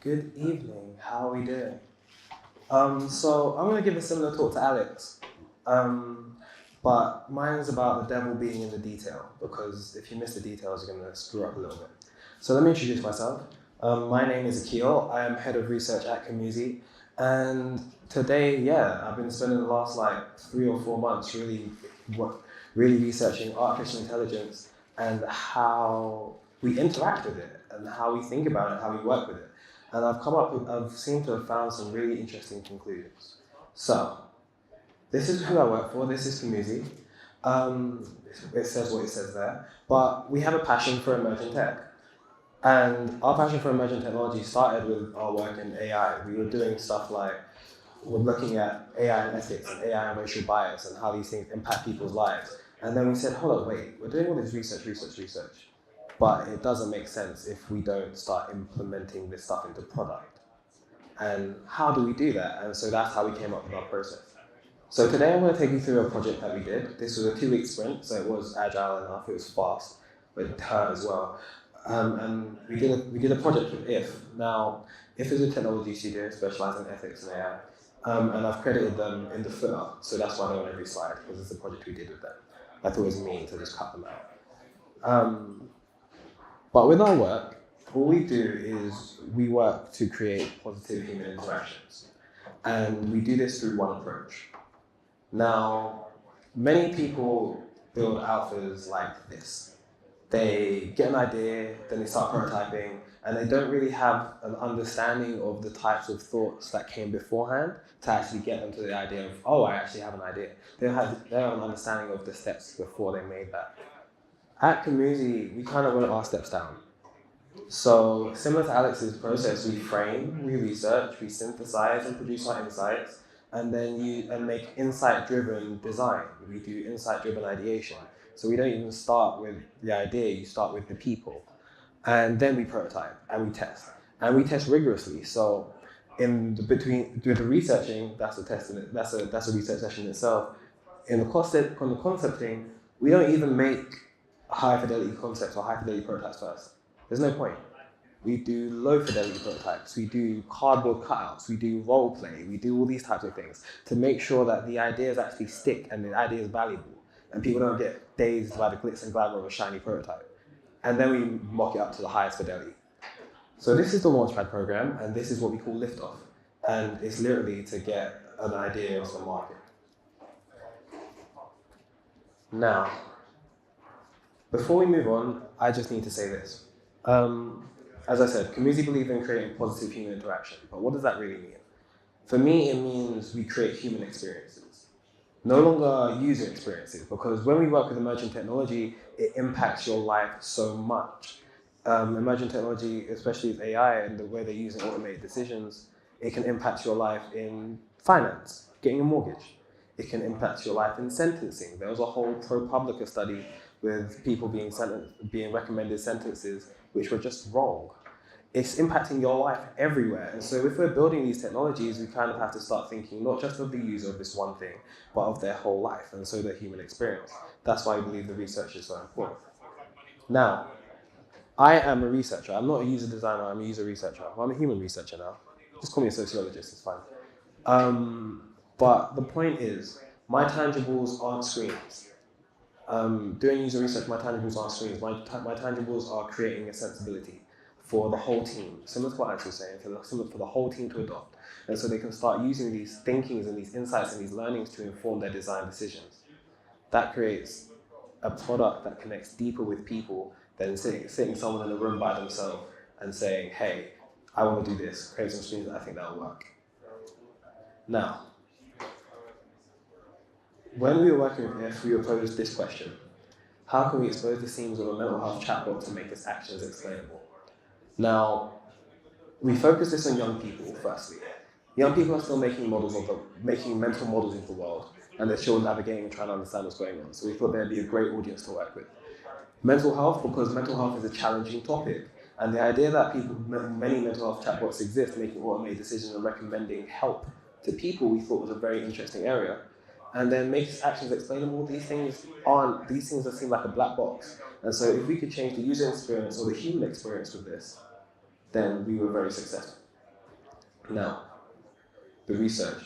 Good evening. How are we doing? So I'm going to give a similar talk to Alex, but mine is about the devil being in the detail, because if you miss the details, you're going to screw up a little bit. So let me introduce myself. My name is Akil. I am head of research at Comuzi, and today, I've been spending the last 3 or 4 months really researching artificial intelligence and how we interact with it and how we think about it, how we work with it. And I've seemed to have found some really interesting conclusions. So, this is who I work for, this is Comuzi. It says what it says there, but we have a passion for emerging tech. And our passion for emerging technology started with our work in AI. We were doing stuff like, we're looking at AI and ethics and AI and racial bias and how these things impact people's lives. And then we said, hold on, wait, we're doing all this research. But it doesn't make sense if we don't start implementing this stuff into product. And how do we do that? And so that's how we came up with our process. So today I'm going to take you through a project that we did. This was a 2-week sprint, so it was agile enough, it was fast, but it hurt as well. And we did a project with IF. Now, IF is a technology studio specialized in ethics and AI, and I've credited them in the footer, so that's why they're on every slide, because it's a project we did with them. I thought it was mean to just cut them out. But with our work, all we do is we work to create positive human interactions. And we do this through one approach. Now, many people build alphas like this. They get an idea, then they start prototyping, and they don't really have an understanding of the types of thoughts that came beforehand to actually get them to the idea of, oh, I actually have an idea. They don't have an understanding of the steps before they made that. At Comuzi, we kind of went our steps down. So, similar to Alex's process, we frame, we research, we synthesize and produce our insights, and then make insight-driven design. We do insight-driven ideation. So we don't even start with the idea, you start with the people. And then we prototype, and we test. And we test rigorously. So, with the researching, that's a research session in itself. In the concepting, we don't even make high fidelity concepts or high fidelity prototypes first. There's no point. We do low fidelity prototypes, we do cardboard cutouts, we do role play, we do all these types of things to make sure that the ideas actually stick and the idea is valuable and people don't get dazed by the glitz and glamour of a shiny prototype. And then we mock it up to the highest fidelity. So this is the Launchpad program, and this is what we call liftoff. And it's literally to get an idea of the market. Now, before we move on, I just need to say this. As I said, Comuzi believe in creating positive human interaction, but what does that really mean? For me, it means we create human experiences, no longer user experiences, because when we work with emerging technology, it impacts your life so much. Emerging technology, especially with AI and the way they're using automated decisions, it can impact your life in finance, getting a mortgage. It can impact your life in sentencing. There was a whole ProPublica study with people being recommended sentences which were just wrong. It's impacting your life everywhere. And so if we're building these technologies, we kind of have to start thinking not just of the user of this one thing, but of their whole life, and so their human experience. That's why I believe the research is so important. Now, I am a researcher. I'm not a user designer, I'm a user researcher. Well, I'm a human researcher now. Just call me a sociologist, it's fine. But the point is, my tangibles aren't screens. Doing user research, my tangibles aren't screens. My tangibles are creating a sensibility for the whole team, similar to what Alex was saying, for the whole team to adopt. And so they can start using these thinkings and these insights and these learnings to inform their design decisions. That creates a product that connects deeper with people than sitting someone in a room by themselves and saying, hey, I want to do this, create some screens that I think that'll work. Now, when we were working with IF, we were posed this question: how can we expose the seams of a mental health chatbot to make its actions explainable? Now, we focus this on young people, firstly. Young people are still making mental models of the world, and they're still navigating and trying to understand what's going on. So we thought there'd be a great audience to work with. Mental health, because mental health is a challenging topic, and the idea that many mental health chatbots exist, making automated decisions and recommending help to people, we thought was a very interesting area. And then makes actions explainable. These things that seem like a black box. And so if we could change the user experience or the human experience with this, then we were very successful. Now, the research.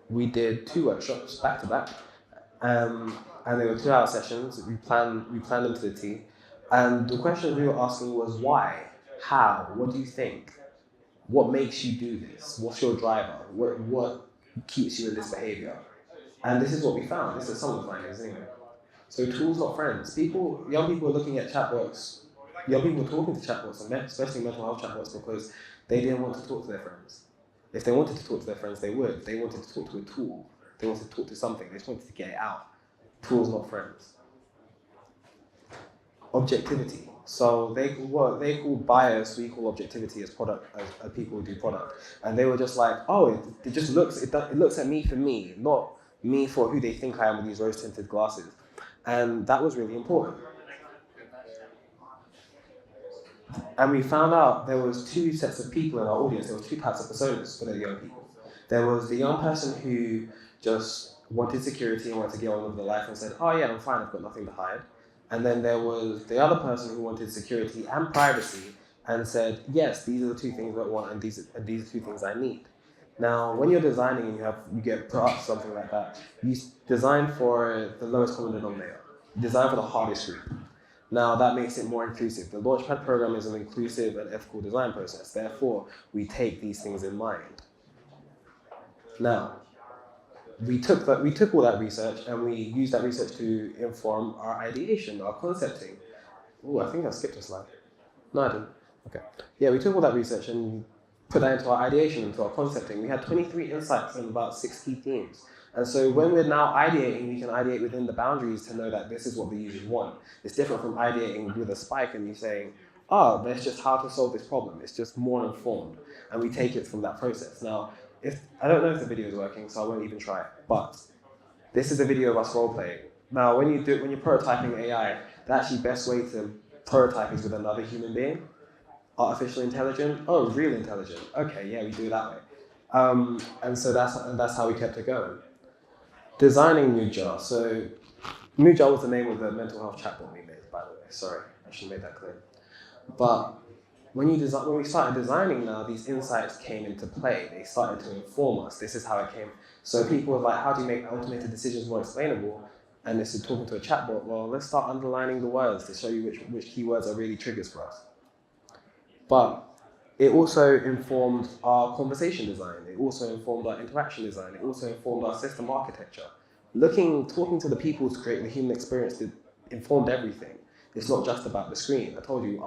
We did 2 workshops back to back, and they were 2-hour sessions. We planned them to the T, and the questions we were asking was why, how, what do you think, what makes you do this, what's your driver, what keeps you in this behavior, and this is what we found. This is some of the findings anyway. So tools, not friends. Young people are looking at chatbots. Young people were talking to chatbots, and especially mental health chatbots, because they didn't want to talk to their friends. If they wanted to talk to their friends, they would. They wanted to talk to a tool. They wanted to talk to something. They just wanted to get it out. Tools, not friends. Objectivity. So they call bias, we call objectivity as product, as people do product. And they were just like, oh, it just looks, it looks at me for me, not me for who they think I am with these rose-tinted glasses. And that was really important. And we found out there was 2 sets of people in our audience. There were 2 types of personas for the young people. There was the young person who just wanted security and wanted to get on with their life and said, oh yeah, I'm fine, I've got nothing to hide. And then there was the other person who wanted security and privacy and said, yes, these are the 2 things I want, and these are 2 things I need. Now, when you're designing and you get put up something like that, you design for the lowest common denominator. You design for the hardest group. Now, that makes it more inclusive. The Launchpad program is an inclusive and ethical design process. Therefore, we take these things in mind. Now, we took all that research and we used that research to inform our ideation, our concepting. Oh, I think I skipped a slide. No, I didn't. Okay. Yeah, we took all that research and put that into our ideation, into our concepting. We had 23 insights and about 6 key themes. And so when we're now ideating, we can ideate within the boundaries to know that this is what the users want. It's different from ideating with a spike and you saying, oh, that's just how to solve this problem. It's just more informed. And we take it from that process. Now, I don't know if the video is working, so I won't even try it. But this is a video of us role playing. Now, when you're prototyping AI, the actually best way to prototype is with another human being. Artificial intelligence? Oh, real intelligent. Okay, yeah, we do it that way. And so that's how we kept it going. Designing Muja. So Muja was the name of the mental health chatbot we made, by the way. Sorry, I should have made that clear. But when we started designing now, these insights came into play. They started to inform us. This is how it came. So people were like, how do you make automated decisions more explainable? And this is talking to a chatbot. Well, let's start underlining the words to show you which keywords are really triggers for us. But it also informed our conversation design. It also informed our interaction design. It also informed our system architecture. Talking to the people to create the human experience that informed everything. It's not just about the screen. I told you,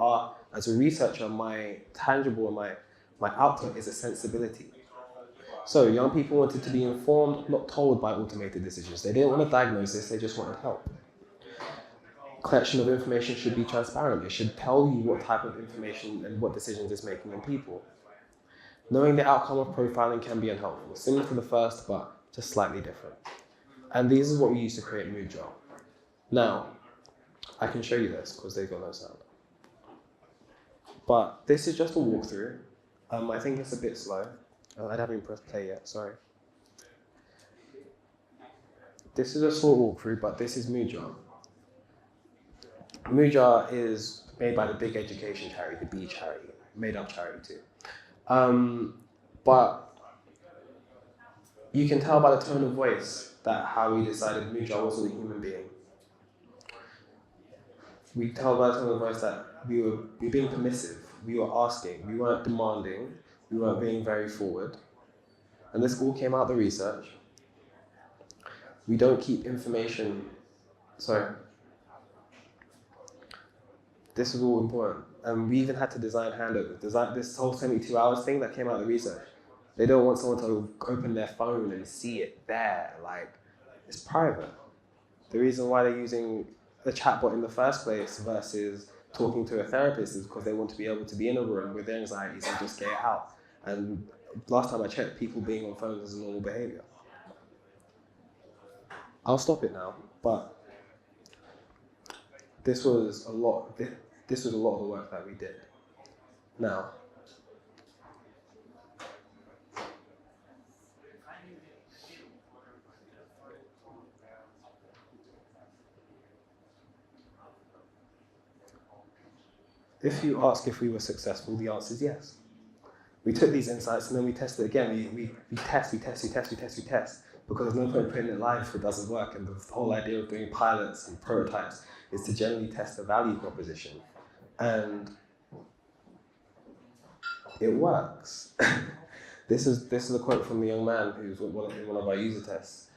as a researcher, my tangible and my output is a sensibility. So young people wanted to be informed, not told by automated decisions. They didn't want a diagnosis, they just wanted help. Collection of information should be transparent. It should tell you what type of information and what decisions it's making on people. Knowing the outcome of profiling can be unhelpful, similar to the first, but just slightly different. And these is what we use to create Muja. Now, I can show you this because they've got no sound. But this is just a walkthrough. I think it's a bit slow. I haven't even pressed play yet, sorry. This is a short walkthrough, but this is Muja. Muja is made by the big education charity, the B charity, made up charity too. But you can tell by the tone of voice that how we decided Muja wasn't a human being. We tell by the tone of voice that we were being permissive, we were asking, we weren't demanding, we weren't being very forward. And this all came out of the research. We don't keep information, this is all important. And we even had to design handovers. This whole 72 hours thing that came out of the research. They don't want someone to open their phone and see it there. Like, it's private. The reason why they're using a chatbot in the first place versus talking to a therapist is because they want to be able to be in a room with their anxieties and just get it out. And last time I checked, people being on phones is a normal behavior. I'll stop it now, but this was a lot of the work that we did. Now, if you ask if we were successful, the answer is yes. We took these insights and then we tested again. We test, because there's no point putting it live if it doesn't work. And the whole idea of doing pilots and prototypes is to generally test the value proposition. And it works. This is a quote from the young man who's in one of our user tests.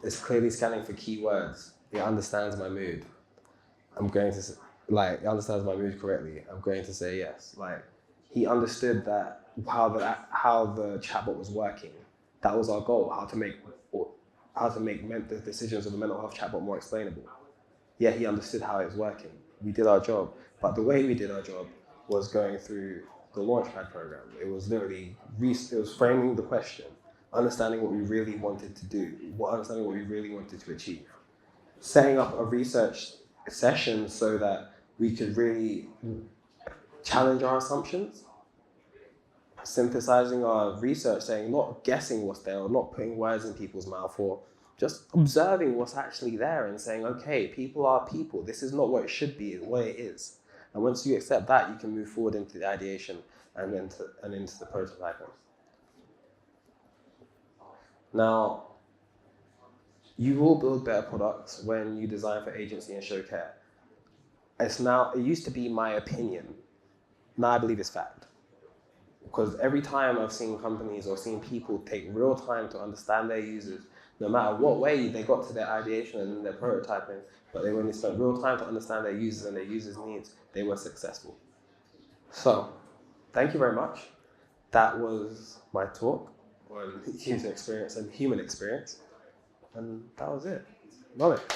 It's clearly scanning for keywords. It understands my mood. It understands my mood correctly. I'm going to say yes. Like, he understood that how the chatbot was working. That was our goal, how to make the decisions of the mental health chatbot more explainable. Yeah, he understood how it was working. We did our job, but the way we did our job was going through the Launchpad program. It was literally, it was framing the question, understanding what we really wanted to do, understanding what we really wanted to achieve. Setting up a research session so that we could really challenge our assumptions, synthesizing our research, saying, not guessing what's there or not putting words in people's mouth, or just observing what's actually there and saying, okay, people are people. This is not what it should be, it's what it is. And once you accept that, you can move forward into the ideation and into the prototyping. Now, you will build better products when you design for agency and show care. It used to be my opinion. Now I believe it's fact. Because every time I've seen companies or seen people take real time to understand their users, no matter what way they got to their ideation and their prototyping, but when they spent real time to understand their users and their users' needs, they were successful. So, thank you very much. That was my talk on user experience and human experience. And that was it. Love it.